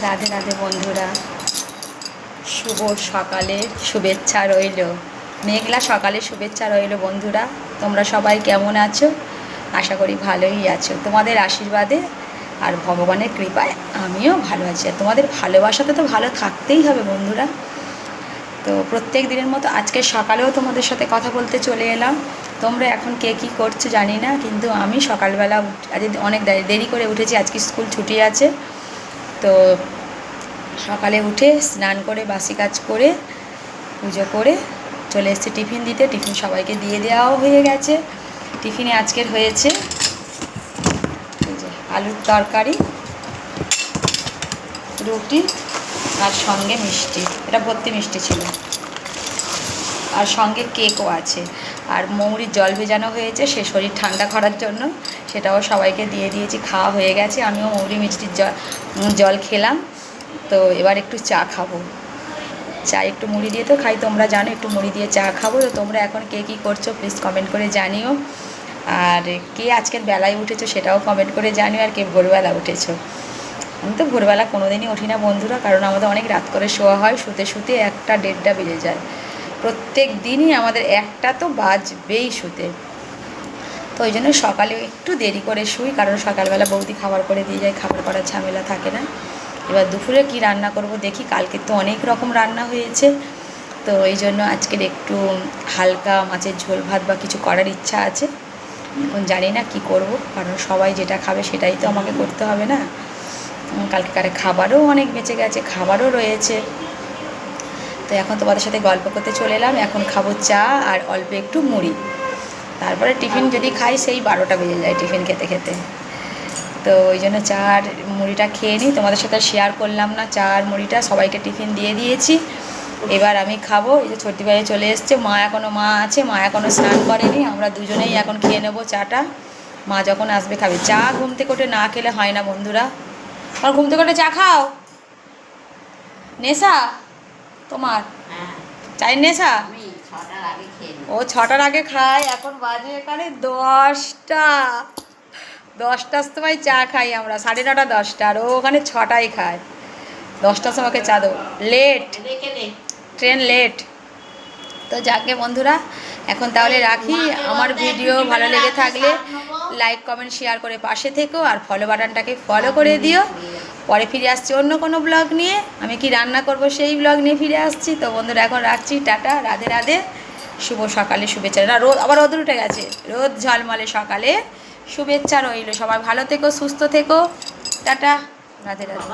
রাধে রাধে বন্ধুরা, শুভ সকালের শুভেচ্ছা রইল। মেঘলা সকালের শুভেচ্ছা রইল বন্ধুরা। তোমরা সবাই কেমন আছো? আশা করি ভালোই আছো। তোমাদের আশীর্বাদে আর ভগবানের কৃপায় আমিও ভালো আছি। আর তোমাদের ভালোবাসাতে তো ভালো থাকতেই হবে বন্ধুরা। তো প্রত্যেক দিনের মতো আজকে সকালেও তোমাদের সাথে কথা বলতে চলে এলাম। তোমরা এখন কে কী করছো জানি না, কিন্তু আমি সকালবেলা আজ অনেক দেরি করে উঠেছি। আজকে স্কুল ছুটি আছে, তো সকালে উঠে স্নান করে বাসি কাজ করে পুজো করে চলে এসেছি টিফিন দিতে। টিফিন সবাইকে দিয়ে দেওয়াও হয়ে গেছে। টিফিনে আজকের হয়েছে এই যে আলুর তরকারি, রুটি আর সঙ্গে মিষ্টি। এটা ভর্তি মিষ্টি ছিল, আর সঙ্গে কেকও আছে। আর মৌরির জল ভেজানো হয়েছে সে শরীর ঠান্ডা করার জন্য, সেটাও সবাইকে দিয়ে দিয়েছি। খাওয়া হয়ে গেছে, আমিও মৌরি মিষ্টির জল খেলাম। তো এবার একটু চা খাবো। চা একটু মুড়ি দিয়ে তো খাই, তোমরা জানো একটু মুড়ি দিয়ে চা খাবো। তো তোমরা এখন কে কী করছো প্লিজ কমেন্ট করে জানিও। আর কে আজকের বেলায় উঠেছো সেটাও কমেন্ট করে জানিও। আর কে ভোরবেলা উঠেছো। আমি তো ভোরবেলা কোনো দিনই উঠি না বন্ধুরা, কারণ আমাদের অনেক রাত করে শোয়া হয়। শুতে শুতে 1টা 1:30টা বেজে যায়। প্রত্যেক দিনই আমাদের 1টা তো বাজবেই শুতে। তো ওই জন্য সকালে একটু দেরি করে শুই, কারণ সকালবেলা বৌদি খাবার করে দিয়ে যায়, খাবার করার ঝামেলা থাকে না। এবার দুপুরে কি রান্না করব দেখি। কালকে তো অনেক রকম রান্না হয়েছে, তো এই জন্য আজকের একটু হালকা মাছের ঝোল ভাত বা কিছু করার ইচ্ছা আছে। এখন জানি না কি করব, কারণ সবাই যেটা খাবে সেটাই তো আমাকে করতে হবে না। কালকেকারে খাবারও অনেক বেঁচে গেছে, খাবারও রয়েছে। তো এখন তোমাদের সাথে গল্প করতে চলে এলাম। এখন খাবো চা আর অল্প একটু মুড়ি। তারপরে টিফিন যদি খাই সেই 12টা বেজে যায় টিফিন খেতে খেতে। তো ওই জন্য চা আর মুড়িটা খেয়ে নিই। তোমাদের সাথে শেয়ার করলাম না চা আর মুড়িটা, সবাইকে টিফিন দিয়ে দিয়েছি। এবার আমি খাবো। এই যে ছোট্টি ভাই চলে এসছে, মা আছে, মা এখনও স্নান করেনি। আমরা দুজনেই এখন খেয়ে নেবো চাটা। মা যখন আসবে খাবে। চা ঘুম থেকে উঠে না খেলে হয় না বন্ধুরা। আর ঘুম থেকে উঠে চা খাও? নেশা তোমার? চায়ের নেশা? ও 6টার আগে খায়। এখন বাজে এখানে 10টা। 10টার সময় চা খাই আমরা, 9:30 10টা। আর ও ওখানে 6টায় খায়। 10টার সময়কে চা দেবো। Late, train late. তো যাকে বন্ধুরা এখন তাহলে রাখি। আমার ভিডিও ভালো লেগে থাকলে লাইক কমেন্ট শেয়ার করে পাশে থেকো, আর ফলো বাটনটাকে ফলো করে দিও। পরে ফিরে আসছি অন্য কোনো ব্লগ নিয়ে। আমি কি রান্না করব সেই ব্লগ নিয়ে ফিরে আসছি। তো বন্ধুরা এখন রাখছি, টাটা, রাধে রাধে, শুভ সকালে শুভেচ্ছা। না রোদ, আবার রোদ উঠে গেছে। রোদ ঝলমলে সকালে শুভেচ্ছা রইল। সবাই ভালো থেকো, সুস্থ থেকো, টাটা, রাধে রাধে।